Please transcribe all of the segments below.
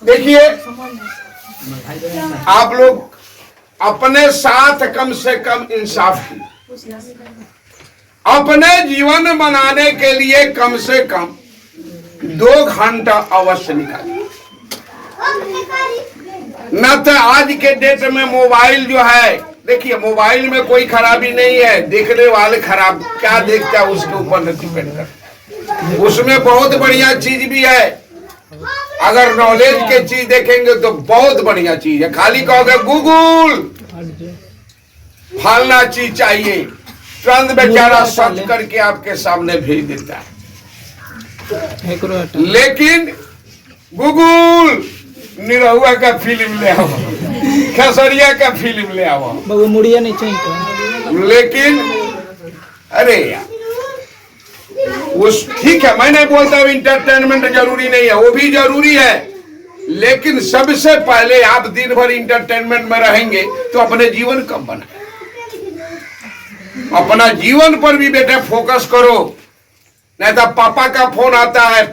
देखिए आप लोग अपने साथ कम से कम इंसाफ की, अपने जीवन बनाने के लिए कम से कम 2 घंटा अवश्य निकालिए। न तो आज के डेट में मोबाइल जो है, देखिए मोबाइल में कोई खराबी नहीं है, देखने वाले खराब क्या देखता है उसके ऊपर डिपेंड करता। उसमें बहुत बढ़िया चीज भी है, अगर नॉलेज के चीज देखेंगे तो बहुत बढ़िया चीज है। खाली कहोगे गूगल फलना चीज चाहिए, तुरंत बेचारा सर्च करके आपके सामने भेज देता है। लेकिन गूगल निरहुआ का फिल्म ले आओ, खेसरिया का फिल्म ले आओ, मुड़िया नहीं चाहिए। लेकिन अरे यार उस ठीक है, मैं नहीं बोलता हूं इंटरटेनमेंट जरूरी नहीं है, वो भी जरूरी है, लेकिन सबसे पहले आप दिन भर इंटरटेनमेंट में रहेंगे तो अपने जीवन कब बनाए। अपना जीवन पर भी बेटा फोकस करो, नहीं तो पापा का फोन आता है,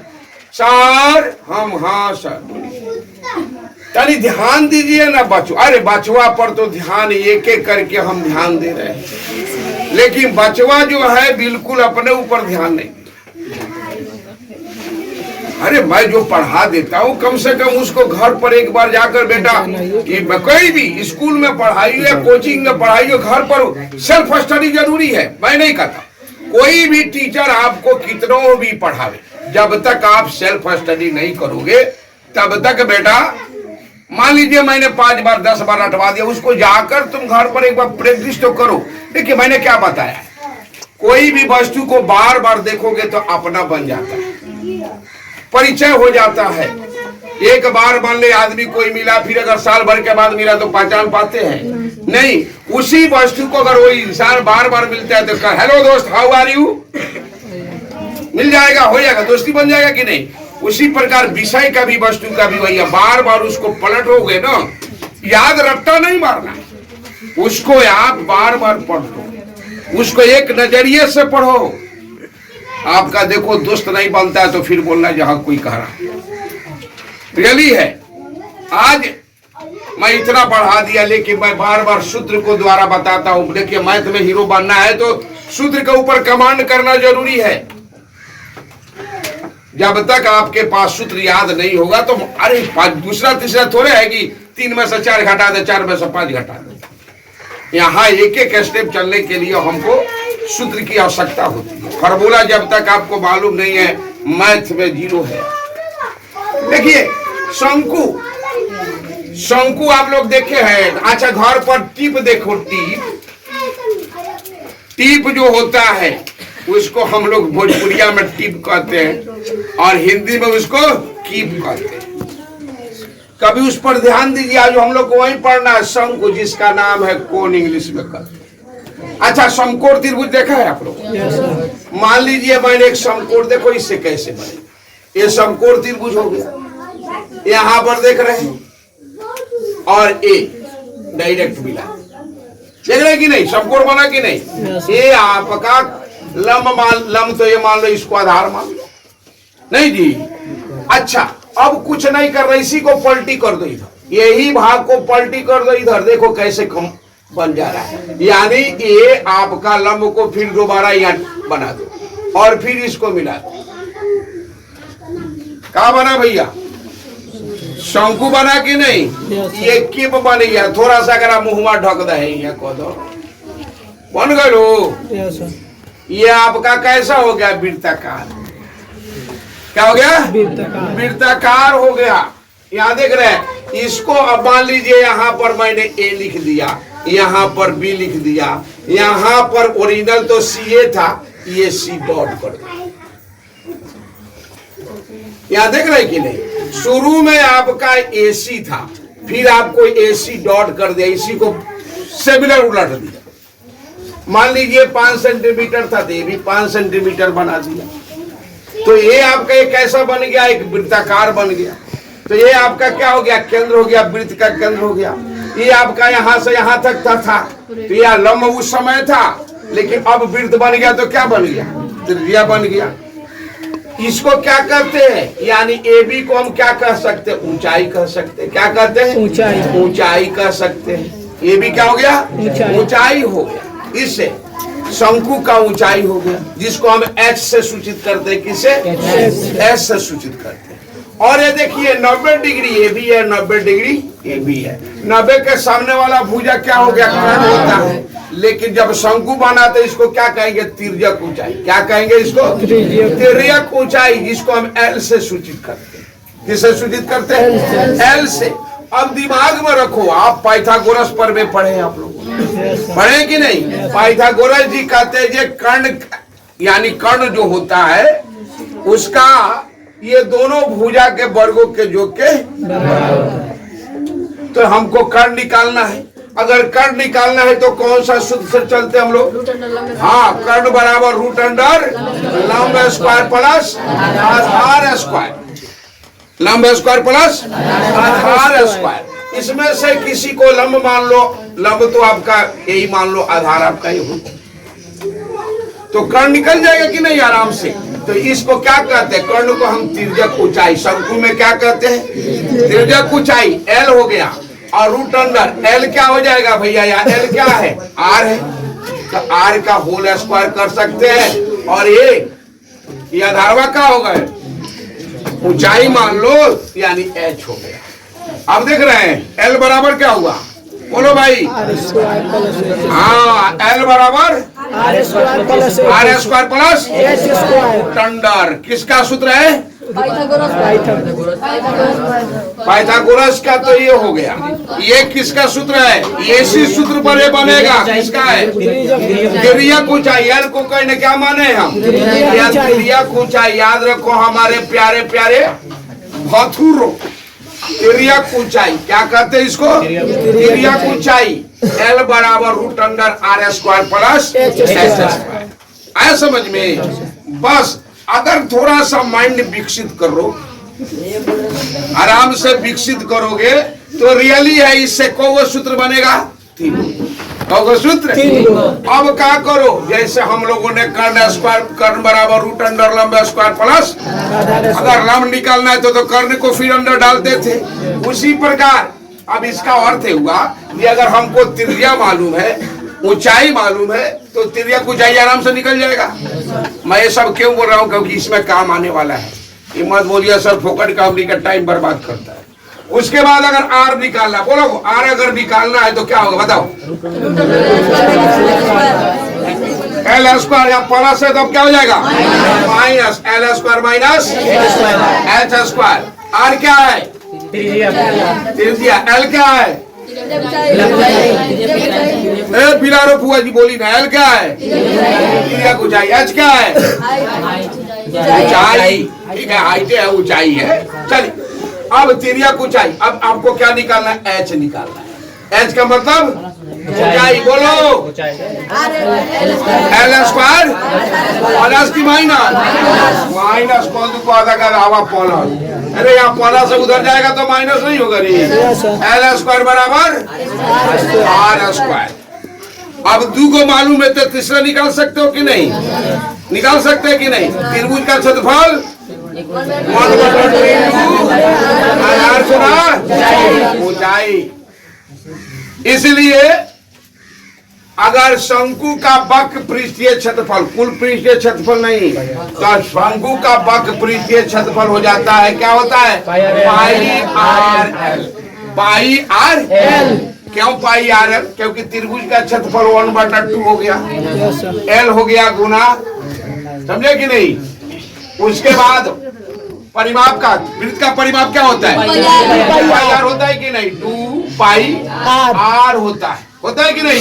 सर हम हाँ सर, यानी ध्यान दीजिए ना बचवा। अरे बचवा पर तो ध्यान एक एक करके हम ध्यान दे रहे हैं, लेकिन बचवा जो है बिल्कुल अपने ऊपर ध्यान नहीं। अरे मैं जो पढ़ा देता हूँ कम से कम उसको घर पर एक बार जाकर बेटा, कोई भी स्कूल में पढ़ाई या कोचिंग में पढ़ाई हो, घर पर सेल्फ स्टडी जरूरी है। मैं नहीं कहता कोई भी टीचर आपको कितनों भी पढ़ावे, जब तक आप सेल्फ स्टडी नहीं करोगे तब तक बेटा, मान लीजिए मैंने 5 बार 10 बार रटवा दिया, उसको जाकर तुम घर पर एक बार प्रैक्टिस तो करो। देखिए मैंने क्या बताया, कोई भी वस्तु को बार बार देखोगे तो अपना बन जाता है, परिचय हो जाता है। एक बार मान ले आदमी कोई मिला, फिर अगर साल भर के बाद मिला तो पहचान पाते हैं नहीं। उसी वस्तु को अगर वही इंसान बार बार मिलता है तो हेलो दोस्त हाउ आर यू मिल जाएगा, हो जाएगा, दोस्ती बन जाएगा कि नहीं। उसी प्रकार विषय का भी वस्तु का भी वही है, बार बार उसको पलटोगे ना, याद रट्टा नहीं मारना, उसको आप बार बार पढ़ो, उसको एक नजरिए से पढ़ो। आपका देखो दोस्त नहीं बनता है तो फिर बोलना जहां कोई कह रहा रियली है। आज मैं इतना पढ़ा दिया, लेकिन मैं बार बार सूत्र को द्वारा बताता हूं। देखिए मैथ में हीरो बनना है तो सूत्र के ऊपर कमांड करना जरूरी है। जब तक आपके पास सूत्र याद नहीं होगा तो अरे दूसरा तीसरा थोड़े है कि 3 में से 4 घटा दे, 4 में से 5 घटा दे। यहाँ एक एक स्टेप चलने के लिए हमको सूत्र की आवश्यकता होती है। फार्मूला जब तक आपको मालूम नहीं है, मैथ में 0 है। देखिए शंकु, शंकु आप लोग देखे हैं। अच्छा घर पर टिप देखो, टिप जो होता है उसको हम लोग भोजपुरिया में टिप कहते हैं और हिंदी में उसको कीप कहते हैं। कभी उस पर ध्यान दीजिए, आज हम लोग को वही पढ़ना है, शंकु जिसका नाम है कौन इंग्लिश में कहते हैं। अच्छा समकोण त्रिभुज देखा है आप लोग? मान लीजिए मैंने एक समकोण, देखो इससे कैसे बने, ये समकोण त्रिभुज हो गया, यहां पर देख रहे हैं, और ए डायरेक्ट मिला, देख रहे कि नहीं, समकोण बना कि नहीं। ये आपका लंब तो ये मान लो, इसको आधार मान लो, नहीं जी। अच्छा अब कुछ नहीं कर रहे, इसी को पलटी कर दो इधर, यही भाग को पलटी कर दो इधर, देखो कैसे कम बन जा रहा है। यानी ये आपका लंब को फिर दोबारा यहाँ बना दो और फिर इसको मिला दो, क्या बना भैया, शंकु बना कि नहीं। ये किप बन गया, थोड़ा सा अगर मुंहमा ढक दे कह दो, बन गए लो। ये आपका कैसा हो गया, वृत्ताकार। क्या हो गया, वृत्ताकार हो गया। यहाँ देख रहे हैं, इसको अब मान लीजिए यहाँ पर मैंने ए लिख दिया, यहाँ पर बी लिख दिया, यहाँ पर ओरिजिनल तो सी ए था, ये सी डॉट कर दिया। यहाँ देख रहे कि नहीं, शुरू में आपका ए सी था, फिर आपको ए सी डॉट कर दिया, इसी को सिमिलर उलट दिया। मान लीजिए 5 सेंटीमीटर था तो ये भी 5 सेंटीमीटर बना दिया, तो ये आपका एक कैसा बन गया, एक वृत्ताकार बन गया। तो ये आपका क्या हो गया, केंद्र हो गया, वृत्त का केंद्र हो गया। ये आपका यहाँ से यहाँ तक था, तो यह लंब उस समय था, लेकिन अब वृत्त बन गया तो क्या बन गया, त्रिज्या बन गया। इसको क्या कहते हैं, यानी ए बी को हम क्या कह सकते हैं, ऊंचाई कह सकते हैं। क्या कहते हैं, ऊंचाई। ऊंचाई कह सकते हैं। ए बी क्या हो गया, ऊंचाई। ऊंचाई हो गया। इससे शंकु का ऊंचाई हो गया, जिसको हम एच से सूचित करते हैं। किसे, एच से सूचित करते हैं। और ये देखिए 90 डिग्री ए बी है, 90 डिग्री ए बी है। 90 के सामने वाला भुजा क्या हो गया, कर्ण होता है। लेकिन जब शंकु बना तो इसको क्या कहेंगे, तिर्यक ऊंचाई। क्या कहेंगे इसको, तिर्यक ऊंचाई, जिसको हम एल से सूचित करते हैं। किससे सूचित करते हैं, एल से। अब दिमाग में रखो, आप पाइथागोरस पर में पढ़े, आप लोग पढ़े कि नहीं। पाइथागोरस जी कहते हैं जे कर्ण, यानी कर्ण जो होता है उसका ये दोनों भुजा के वर्गों के योग के, तो हमको कर्ण निकालना है। अगर कर्ण निकालना है तो कौन सा सूत्र से चलते हम लोग, हाँ, कर्ण बराबर रूट अंडर लंब स्क्वायर प्लस आधार स्क्वायर, लंब स्क्वायर प्लस आधार स्क्वायर। इसमें से किसी को लंब मान लो, लंब तो आपका यही मान लो, आधार आपका ही हो, तो कर्ण निकल जाएगा कि नहीं आराम से। तो इसको क्या कहते हैं, कर्ण को हम तिर्यक ऊंचाई, शंकु में क्या कहते हैं, तिर्यक ऊंचाई। एल हो गया और रूट अंडर एल क्या हो जाएगा भैया, यहाँ एल क्या है, आर है, तो आर का होल स्क्वायर कर सकते हैं। और ये आधारवा क्या होगा, ऊंचाई मान लो, यानी एच हो गया। अब देख रहे हैं एल बराबर क्या हुआ, बोलो भाई, हाँ, एल बराबर आर स्क्वायर प्लस टंडर। किसका सूत्र है, पाइथागोरस का। तो ये हो गया। ये किसका सूत्र है, ये इसी सूत्र पर ये बनेगा। किसका है, तिर्यक ऊंचाई। एल को कहने क्या माने हम, तिर्यक ऊंचाई। याद रखो हमारे प्यारे प्यारे भथुरों, तिर्यक ऊंचाई क्या कहते हैं इसको, तिर्यक ऊंचाई। एल बराबर root under R square plus H square. आया समझ में। बस अगर थोड़ा सा माइंड विकसित करो, आराम से विकसित करोगे तो रियली है, इससे कौन सूत्र बनेगा, तीन। कौन सूत्र, अब क्या करो, जैसे हम लोगों ने कर्ण स्क्वायर, कर्ण बराबर रूट अंडर लंब स्क्वायर प्लस, अगर लंब निकालना है तो कर्ण को फिर अंदर डालते थे। उसी प्रकार अब इसका अर्थ हुआ कि अगर हमको तिर्या मालूम है, ऊंचाई मालूम है, तो तिर्यक ऊंचाई आराम से निकल जाएगा। मैं ये सब क्यों बोल रहा हूँ, क्योंकि इसमें काम आने वाला है। ये मत बोलिए सर फोकट का हमनी का टाइम बर्बाद करता है। उसके बाद अगर आर निकालना, बोलो आर अगर निकालना है तो क्या होगा बताओ, एल स्क्वायर या प्लस है तो क्या हो जाएगा, minus L square minus H square. R क्या है, त्रिज्या। एल क्या है, बिलारो फुआ जी बोली ना, एल क्या है, तिर्यक ऊंचाई। एच क्या है, ऊंचाई। ठीक है, हाइट है, ऊंचाई है। चलिए अब तिर्यक ऊंचाई। अब आपको क्या निकालना है, एच निकालना है। एच का मतलब ऊंचाई, बोलो एल स्क्वायर प्लस की माइनस, माइनस को आधा का हवा प्लस। अरे यहाँ प्लस से उधर जाएगा तो माइनस नहीं होगा रे। एल स्क्वायर बराबर आर स्क्वायर। अब दो को मालूम है तो तीसरा निकाल सकते हो कि नहीं, निकाल सकते हैं कि नहीं। त्रिभुज का क्षेत्रफल ऊंचाई। इसलिए अगर शंकु का वक्र पृष्ठीय क्षेत्रफल, कुल पृष्ठीय क्षेत्रफल नहीं, तो शंकु का वक्र पृष्ठीय क्षेत्रफल हो जाता है, क्या होता है, पाई आर एल। पाई आर एल। क्यों पाई आर एल, क्योंकि त्रिभुज का क्षेत्रफल 1/2 हो गया, एल हो गया गुना, समझे कि नहीं। उसके बाद परिमाप का, वृत्त का परिमाप क्या होता है, पाई आर होता है कि नहीं, 2 पाई आर होता है कि नहीं।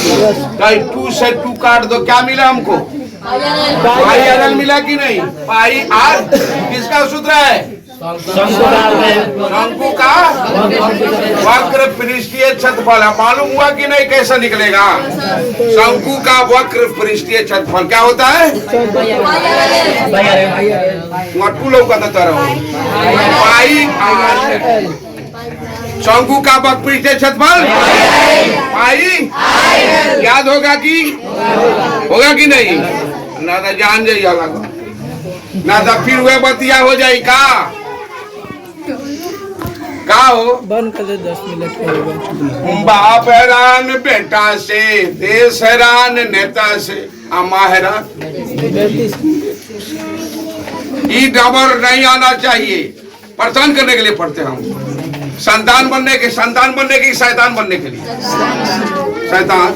2 से 2 काट दो, क्या मिला हमको, पाई आर एल मिला कि नहीं। पाई आर किसका सूत्र है, शंकु का वक्र पृष्ठीय क्षेत्रफल। मालूम हुआ कि नहीं कैसा निकलेगा, शंकु का वक्र पृष्ठीय क्षेत्रफल क्या होता है, मटू लोग कहता रहो, पाई आर। शंकु का वक्र पृष्ठीय क्षेत्रफल पाई, याद होगा कि नहीं, ना जान जाइए लगा। ना तो फिर वह बतिया हो जाए का हो बंद कर दे 10 मिनट होगा। बाप हैरान बेटा से, देश हैरान नेता से, अम्मा हैरान। ये डबर नहीं आना चाहिए। परेशान करने के लिए पढ़ते हम, संतान बनने के शैतान बनने के लिए। शैतान,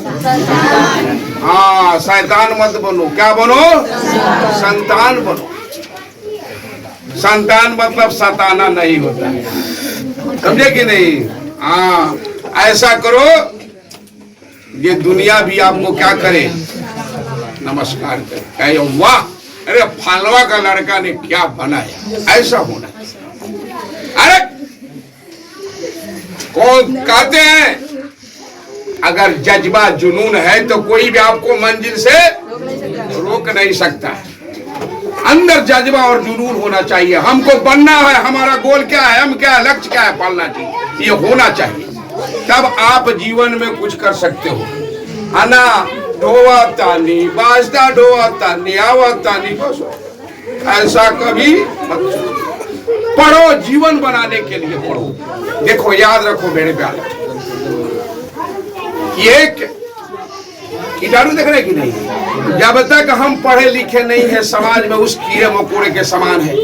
हाँ शैतान मत बनो। क्या बनो? संतान बनो। संतान मतलब सताना नहीं होता है, समझे कि नहीं? हाँ ऐसा करो ये दुनिया भी आपको क्या करे, नमस्कार करे, कहे वाह अरे फलवा का लड़का ने क्या बनाया। ऐसा होना। अरे कौन कहते हैं अगर जज्बा जुनून है तो कोई भी आपको मंजिल से रोक नहीं सकता है। अंदर जज्बा और जुनून होना चाहिए। हमको बनना है, हमारा गोल क्या है, हम क्या है, लक्ष्य क्या है, पालना चाहिए, ये होना चाहिए। तब आप जीवन में कुछ कर सकते हो। अना ढोवा तानी बाजता ढोवा तानी आवा तानी, बस ऐसा कभी मत पढ़ो। जीवन बनाने के लिए पढ़ो। देखो याद रखो मेरे प्यारे, ये कीटाणु देख रहे कि नहीं? जब तक हम पढ़े लिखे नहीं है समाज में उस कीड़े मकोड़े के समान है।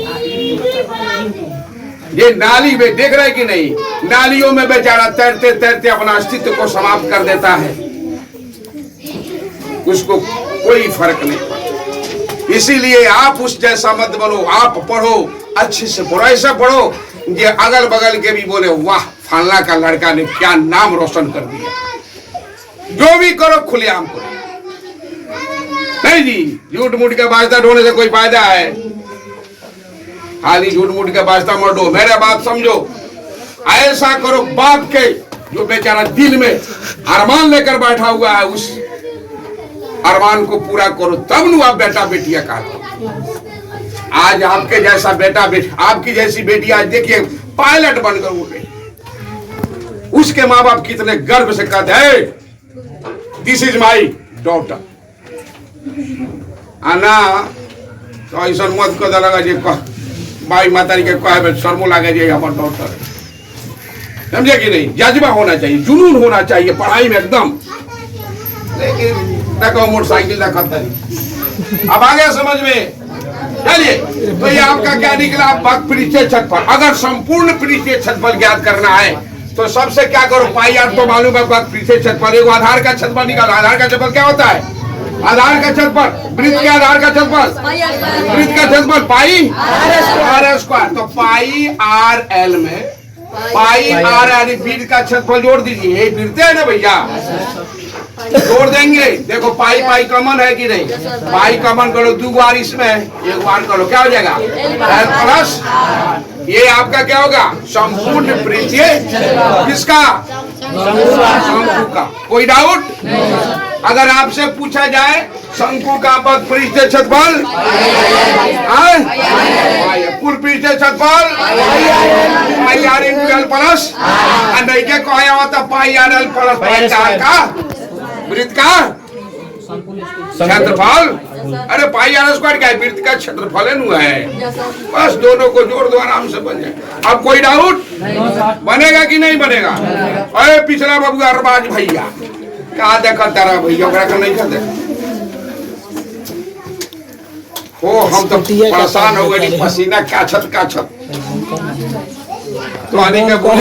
ये नाली में देख रहे कि नहीं? नालियों में बेचारा तैरते तैरते अपना अस्तित्व को समाप्त कर देता है, उसको कोई फर्क नहीं पड़ता। इसीलिए आप उस जैसा मत बनो। आप पढ़ो, अच्छे से पढ़ो, ऐसा पढ़ो ये अगल बगल के भी बोले वाह फलना का लड़का ने क्या नाम रोशन कर दिया। जो भी करो खुलेआम करो। नहीं जी झूठ मूठ के वास्ता ढोने से कोई फायदा है? खाली झूठ मूठ के वास्ता मत ढो। मेरे बात समझो। ऐसा करो बाप के जो बेचारा दिल में अरमान लेकर बैठा हुआ है, उस अरमान को पूरा करो। तब नु आप बेटा बेटिया कहते। आज आपके जैसा बेटा बेटी, आपकी जैसी बेटी आज देखिए पायलट बनकर उड़ रही। उसके माँ बाप कितने गर्व से कहते हैं दिस इज माई डॉटर। आना तो ऐसा मत को लगा जे भाई माता के कहे शर्मो लागे जे हमार डॉटर, समझे कि नहीं? जज्बा होना चाहिए, जुनून होना चाहिए पढ़ाई में एकदम। लेकिन देखो मोटरसाइकिल देखा नहीं। अब आ गया समझ में? चलिए तो ये आपका क्या निकला? वक्त पृष्ठीय क्षेत्रफल। अगर संपूर्ण पृष्ठीय क्षेत्रफल ज्ञात करना है तो सबसे क्या करो, पाई आर तो मालूम है, वक्त पृष्ठीय क्षेत्रफल। एगो आधार का क्षेत्रफल निकालो। आधार का क्षेत्रफल क्या होता है? आधार का क्षेत्रफल, वृत्त के आधार का क्षेत्रफल, वृत्त का क्षेत्रफल पाई आर स्क्वायर। तो पाई आर एल में पाई आर यानी वृत्त का क्षेत्रफल जोड़ दीजिए। ये वृत्त है ना भैया, जोड़ देंगे। देखो पाई पाई कॉमन है कि नहीं? पाई कॉमन करो, 2 बार इसमें 1 बार करो, क्या हो जाएगा? L plus. ये आपका क्या होगा? संपूर्ण पृष्ठीय। किसका? शंकु का। कोई डाउट? अगर आपसे पूछा जाए शंकु का पद पृष्ठीय क्षेत्रफल, कुल पृष्ठीय क्षेत्रफल pi R into L plus, नहीं के कहा होता pi R L plus pi R का वृत्त का क्षेत्रफल। अरे पाई आर स्क्वायर क्या है? वृत्त का क्षेत्रफल है। बस दोनों को जोड़ दो, आराम से बन जाए। अब कोई डाउट? बनेगा कि नहीं बनेगा? अरे पिछला बाबू अरबाज भैया क्या देखा तारा भैया का नहीं खाते हो। हम तो परेशान हो गए, पसीना का छत तो आने के